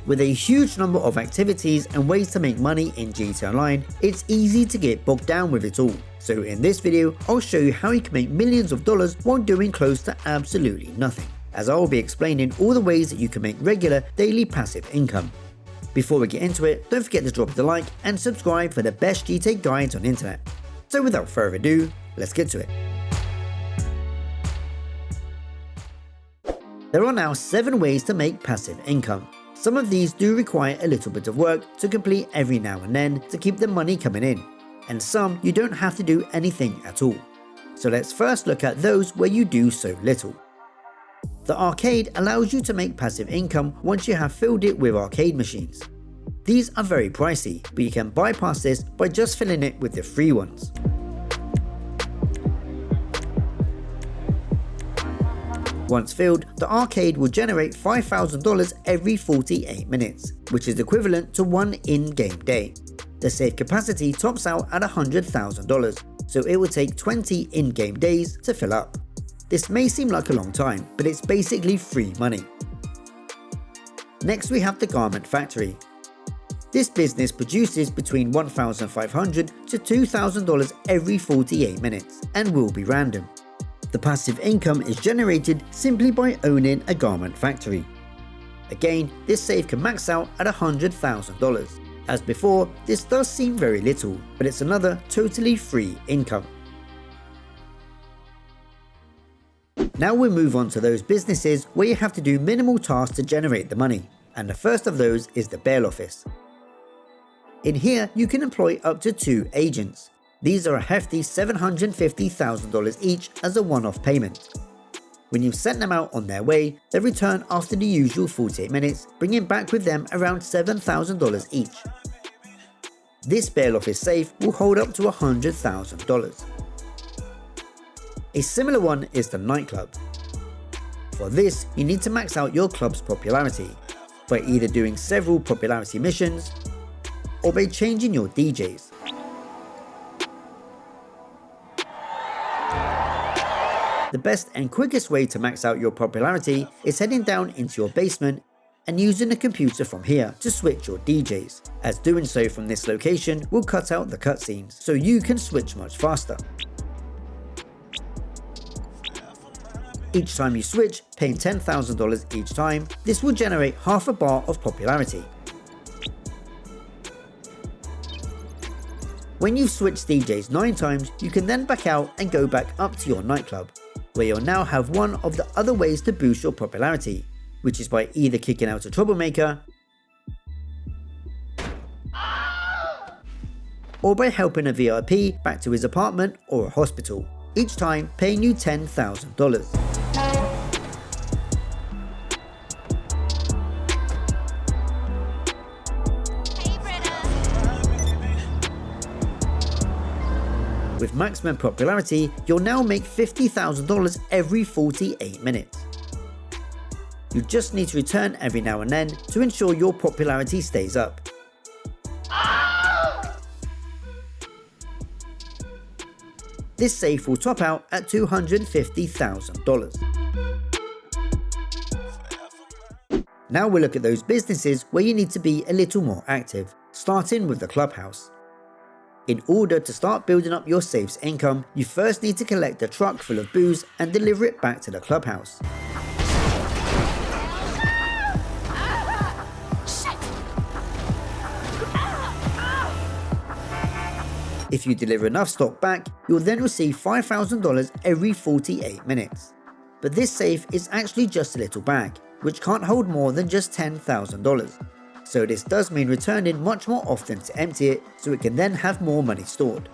With a huge number of activities and ways to make money in GTA Online, it's easy to get bogged down with it all. So in this video, I'll show you how you can make millions of dollars while doing close to absolutely nothing, as I will be explaining all the ways that you can make regular daily passive income. Before we get into it, don't forget to drop the like and subscribe for the best GTA guides on the internet. So without further ado, let's get to it. There are now 7 ways to make passive income. Some of these do require a little bit of work to complete every now and then to keep the money coming in, and some you don't have to do anything at all. So let's first look at those where you do so little. The arcade allows you to make passive income once you have filled it with arcade machines. These are very pricey, but you can bypass this by just filling it with the free ones. Once filled, the arcade will generate $5,000 every 48 minutes, which is equivalent to 1 in-game day. The safe capacity tops out at $100,000, so it will take 20 in-game days to fill up. This may seem like a long time, but it's basically free money. Next we have the Garment Factory. This business produces between $1,500 to $2,000 every 48 minutes and will be random. The passive income is generated simply by owning a garment factory. Again, this save can max out at $100,000. As before, this does seem very little, but it's another totally free income. Now we move on to those businesses where you have to do minimal tasks to generate the money, and the first of those is the bail office. In here, you can employ up to 2 agents. These are a hefty $750,000 each as a one-off payment. When you've sent them out on their way, they return after the usual 48 minutes, bringing back with them around $7,000 each. This bail office safe will hold up to $100,000. A similar one is the Nightclub. For this, you need to max out your club's popularity by either doing several popularity missions or by changing your DJs. The best and quickest way to max out your popularity is heading down into your basement and using a computer from here to switch your DJs, as doing so from this location will cut out the cutscenes, so you can switch much faster. Each time you switch, paying $10,000 each time, this will generate half a bar of popularity. When you've switched DJs 9 times, you can then back out and go back up to your nightclub, where you'll now have one of the other ways to boost your popularity, which is by either kicking out a troublemaker or by helping a VIP back to his apartment or a hospital, each time paying you $10,000. With maximum popularity, you'll now make $50,000 every 48 minutes. You just need to return every now and then to ensure your popularity stays up. This safe will top out at $250,000. Now we'll look at those businesses where you need to be a little more active, starting with the Clubhouse. In order to start building up your safe's income, you first need to collect a truck full of booze and deliver it back to the clubhouse. If you deliver enough stock back, you'll then receive $5,000 every 48 minutes. But this safe is actually just a little bag, which can't hold more than just $10,000. So this does mean returning much more often to empty it, so it can then have more money stored.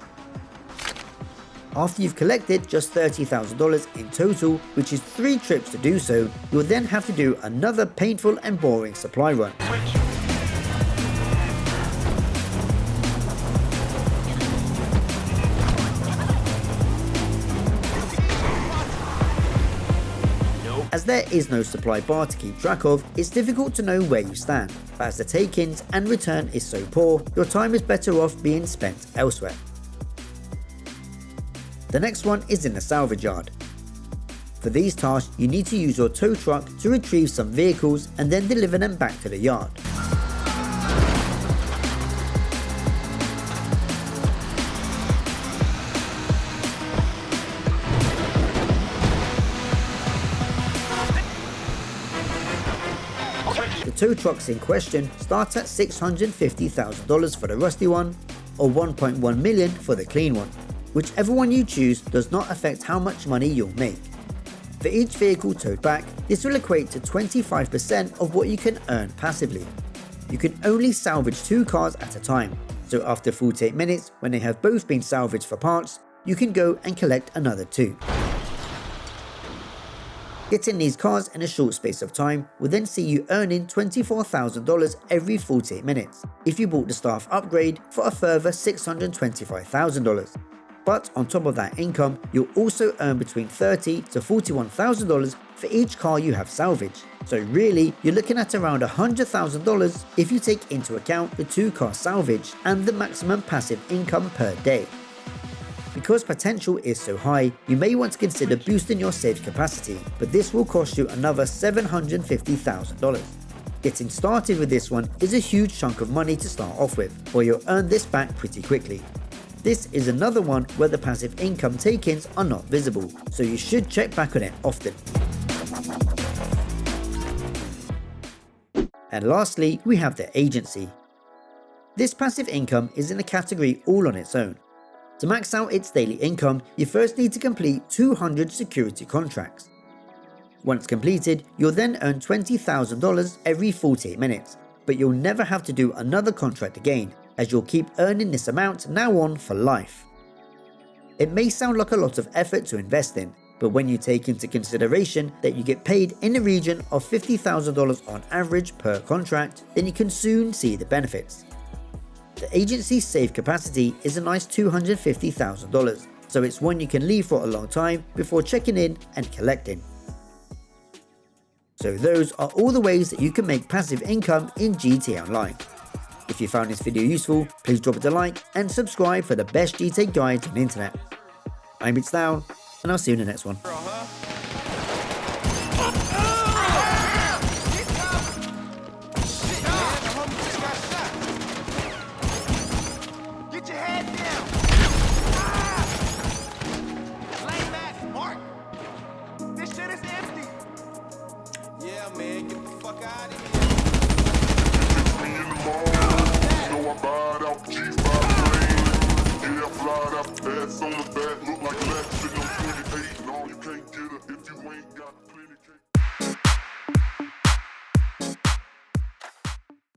After you've collected just $30,000 in total, which is 3 trips to do so, you'll then have to do another painful and boring supply run. As there is no supply bar to keep track of, it's difficult to know where you stand, but as the take-ins and return is so poor, your time is better off being spent elsewhere. The next one is in the Salvage Yard. For these tasks, you need to use your tow truck to retrieve some vehicles and then deliver them back to the yard. The tow trucks in question start at $650,000 for the rusty one, or $1.1 million for the clean one. Whichever one you choose does not affect how much money you'll make. For each vehicle towed back, this will equate to 25% of what you can earn passively. You can only salvage 2 cars at a time, so after 48 minutes, when they have both been salvaged for parts, you can go and collect another 2. Getting these cars in a short space of time will then see you earning $24,000 every 48 minutes, if you bought the staff upgrade for a further $625,000. But on top of that income, you'll also earn between $30,000 to $41,000 for each car you have salvaged. So really, you're looking at around $100,000 if you take into account the 2 cars salvaged and the maximum passive income per day. Because potential is so high, you may want to consider boosting your save capacity, but this will cost you another $750,000. Getting started with this one is a huge chunk of money to start off with, or you'll earn this back pretty quickly. This is another one where the passive income take-ins are not visible, so you should check back on it often. And lastly, we have the agency. This passive income is in a category all on its own. To max out its daily income, you first need to complete 200 security contracts. Once completed, you'll then earn $20,000 every 48 minutes, but you'll never have to do another contract again, as you'll keep earning this amount now on for life. It may sound like a lot of effort to invest in, but when you take into consideration that you get paid in the region of $50,000 on average per contract, then you can soon see the benefits. The agency's save capacity is a nice $250,000, so it's one you can leave for a long time before checking in and collecting. So those are all the ways that you can make passive income in GTA Online. If you found this video useful, please drop it a like and subscribe for the best GTA guides on the internet. I'm BeatsDown, and I'll see you in the next one. Yeah, man, get the fuck out of here. Fly out, ass on the back, look like Lex, sitting on 28, no, you can't get her if you ain't got